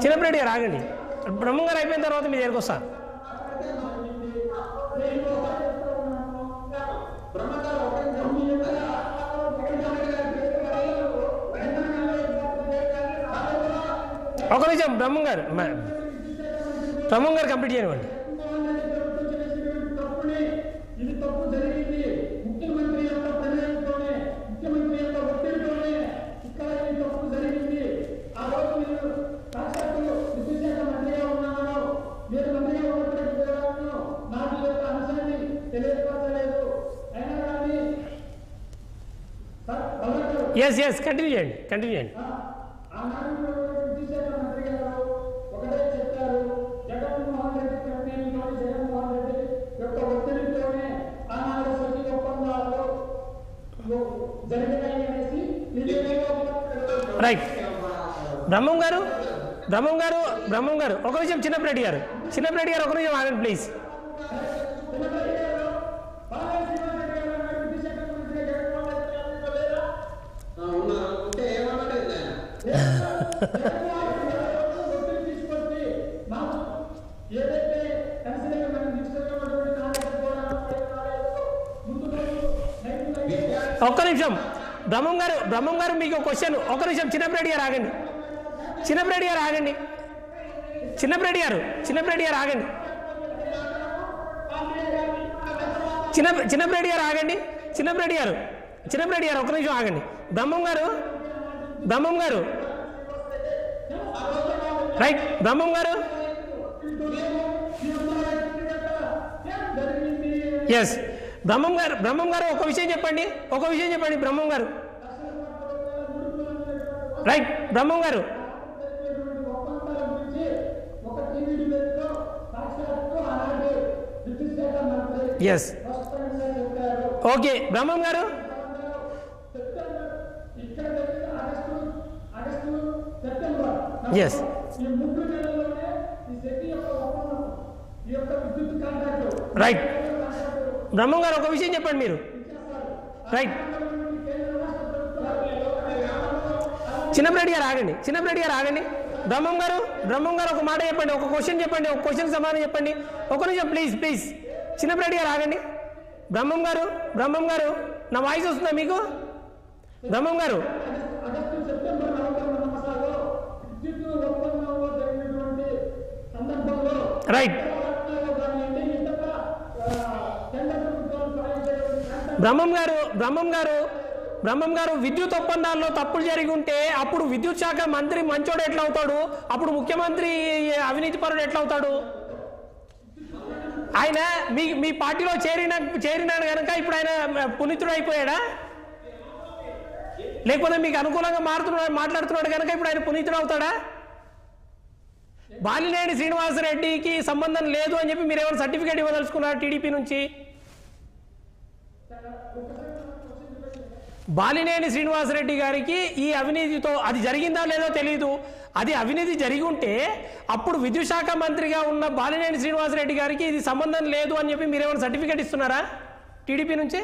చిన్నప్పటి గారు ఆగండి. బ్రహ్మం గారు అయిపోయిన తర్వాత మీ దగ్గరికి వస్తా. ఒక నిమిషం బ్రహ్మం గారు కంప్లీట్ చేయనివ్వండి. ఎస్ కంటిన్యూ చేయండి. రైట్. బ్రహ్మం గారు ఒక నిమిషం. చిన్నప్పటి గారు ఒక నిమిషం ఆగండి ప్లీజ్. ఒక్క నిమిషం బ్రహ్మం గారు మీకు క్వశ్చన్. ఒక నిమిషం చిన్నప్పటి గారు ఆగండి. చిన్నప్పటి గారు ఆగండి. చిన్నప్పటి గారు ఒక నిమిషం ఆగండి. బ్రహ్మం గారు రైట్. బ్రహ్మం గారు ఎస్. బ్రహ్మం గారు ఒక విషయం చెప్పండి. బ్రహ్మం గారు రైట్. బ్రహ్మం గారు ఎస్. ఓకే బ్రహ్మం గారు ఎస్. రైట్. బ్రహ్మం గారు ఒక విషయం చెప్పండి మీరు. రైట్. చిన్నప్పటి గారు ఆగండి. బ్రహ్మం గారు ఒక మాట చెప్పండి. ఒక క్వశ్చన్ చెప్పండి. ఒక క్వశ్చన్ సమాధానం చెప్పండి. ఒక నిమిషం ప్లీజ్. చిన్నప్పటి గారు ఆగండి. బ్రహ్మం గారు నా వాయిస్ వస్తుందా మీకు? బ్రహ్మం గారు రైట్. బ్రహ్మం గారు విద్యుత్ ఒప్పందాల్లో తప్పులు జరిగి ఉంటే అప్పుడు విద్యుత్ శాఖ మంత్రి మంచోడు ఎట్లా అవుతాడు? అప్పుడు ముఖ్యమంత్రి అవినీతి పరుడు ఎట్లా అవుతాడు? ఆయన మీ పార్టీలో చేరినాడు కనుక ఇప్పుడు ఆయన పునీతుడు అయిపోయాడా? లేకపోతే మీకు అనుకూలంగా మాట్లాడుతున్నాడు కనుక ఇప్పుడు ఆయన పునీతుడు అవుతాడా? బాలినేని శ్రీనివాసరెడ్డికి సంబంధం లేదు అని చెప్పి మీరు ఏమైనా సర్టిఫికేట్ ఇవ్వదలుచుకున్నారు టీడీపీ నుంచి? బాలినేని శ్రీనివాసరెడ్డి గారికి ఈ అవినీతితో అది జరిగిందా లేదో తెలియదు. అది అవినీతి జరిగి ఉంటే అప్పుడు విద్యుత్ శాఖ మంత్రిగా ఉన్న బాలినేని శ్రీనివాసరెడ్డి గారికి ఇది సంబంధం లేదు అని చెప్పి మీరు ఏమైనా సర్టిఫికేట్ ఇస్తున్నారా టీడీపీ నుంచి?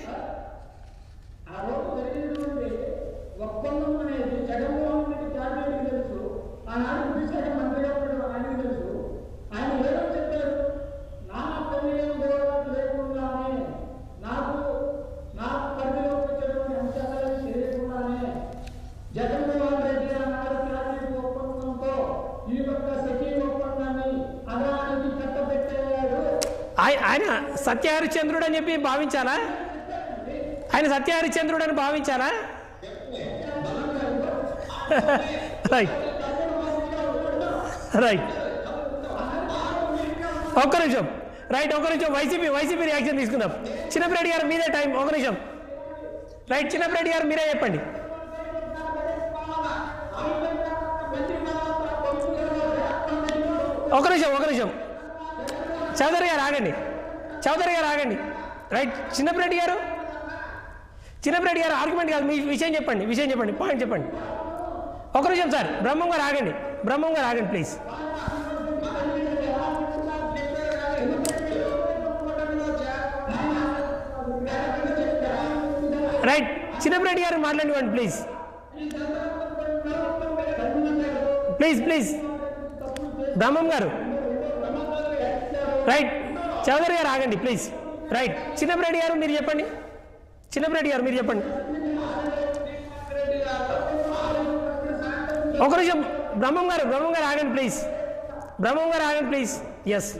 ఆయన సత్యహరిశ్చంద్రుడు అని చెప్పి భావించాలా? ఆయన సత్యహరిశ్చంద్రుడు అని భావించాలా? రైట్. ఒక్క నిమిషం వైసీపీ రియాక్షన్ తీసుకుందాం. చిన్నప్పటి గారు మీదే టైం. ఒక నిమిషం. రైట్. చిన్నప్పటి గారు మీరే చెప్పండి. ఒక నిమిషం. చౌదరి గారు ఆగండి. రైట్. చిన్నప్పటి గారు ఆర్గ్యుమెంట్ కాదు, మీ విషయం చెప్పండి. పాయింట్ చెప్పండి. ఒక నిమిషం సార్. బ్రహ్మం గారు ఆగండి ప్లీజ్. రైట్. చిన్నప్పటి గారు మాట్లాడివ్వండి ప్లీజ్. బ్రహ్మం గారు రైట్, చౌదరి గారు ఆగండి ప్లీజ్. రైట్, చిన్నపరెడ్డి గారు మీరు చెప్పండి. చిన్నపరెడ్డి గారు మీరు చెప్పండి. ఒక నిమిషం బ్రహ్మం గారు ఆగండి ప్లీజ్. బ్రహ్మం గారు ఆగండి ప్లీజ్. ఎస్,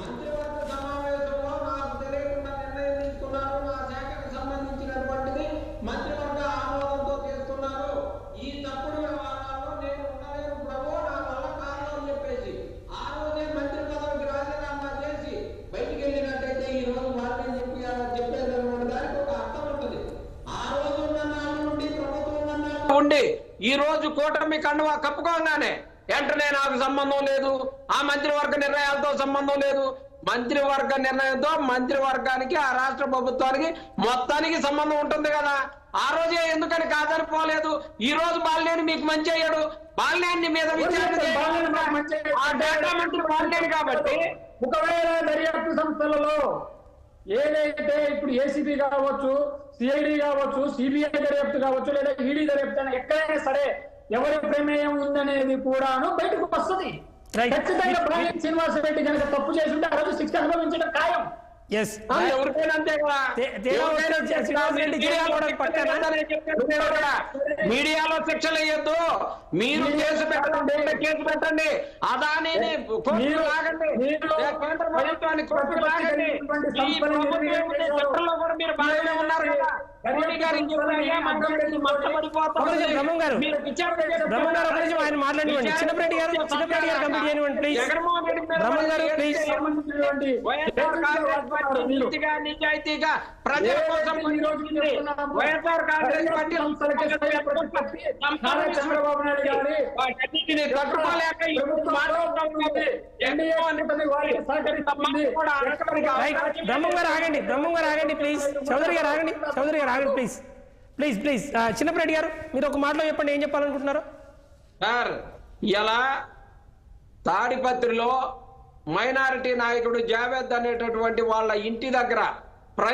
ఉండి ఈ రోజు కూటమి కండువా కప్పుకోగానే వెంటనే నాకు సంబంధం లేదు, ఆ మంత్రివర్గ నిర్ణయాలతో సంబంధం లేదు, మంత్రివర్గ నిర్ణయంతో మంత్రివర్గానికి ఆ రాష్ట్ర ప్రభుత్వానికి మొత్తానికి సంబంధం ఉంటుంది కదా. ఆ రోజే ఎందుకని కాదని పోలేదు. ఈ రోజు బాలినేని మీకు మంచి అయ్యాడు, బాలినేని మీద విచారణ ఆ డేటా మంత్రి బాలినేని కాబట్టి ఒకవేళ దర్యాప్తు సంస్థలలో ఏదైతే ఇప్పుడు ఏసీబీ కావచ్చు, సిఐడి కావచ్చు, సిబిఐ దర్యాప్తు కావచ్చు, లేదా ఈడీ దర్యాప్తు అయినా ఎక్కడైనా సరే ఎవరి ప్రమేయం ఉందనేది కూడాను బయటకు వస్తుంది. ఖచ్చితంగా ప్రవీణ్ శ్రీనివాస రెడ్డి కనుక తప్పు చేసి ఉంటే ఆ రోజు శిక్ష అనుభవించడం ఖాయం. ఎవరికైనా అంతే కదా. మీడియాలో శిక్షలు వేయొద్దు, మీరు కేసు పెట్టండి, అదానిని కోర్టుకు లాగండి, కేంద్ర ప్రభుత్వాన్ని కోర్టుకు లాగండి. ఈ చట్టంలో కూడా మీరు బాగానే ఉన్నారు కదా. మోడీ గారు ఆయన మాట్లాడివ్వండి. చిన్నపరెడ్డి గారు కంప్లీట్ చేయనివ్వండి ప్లీజ్. బ్రహ్మం గారు ప్లీజ్. నీతిగా నిజాయితీగా ప్రజల కోసం వైఎస్ఆర్ కాంగ్రెస్ పార్టీ చంద్రబాబు నాయుడు గారి తట్టుకోలేక బ్రహ్మం గారు ఆగండి ప్లీజ్. చౌదరి గారు ఆగండి ప్లీజ్. చిన్నపరెడ్డి గారు మీరు ఒక మాటలో చెప్పండి, ఏం చెప్పాలనుకుంటున్నారు సార్? ఇలా తాడిపత్రిలో మైనారిటీ నాయకుడు జావేద్ అనేటటువంటి వాళ్ళ ఇంటి దగ్గర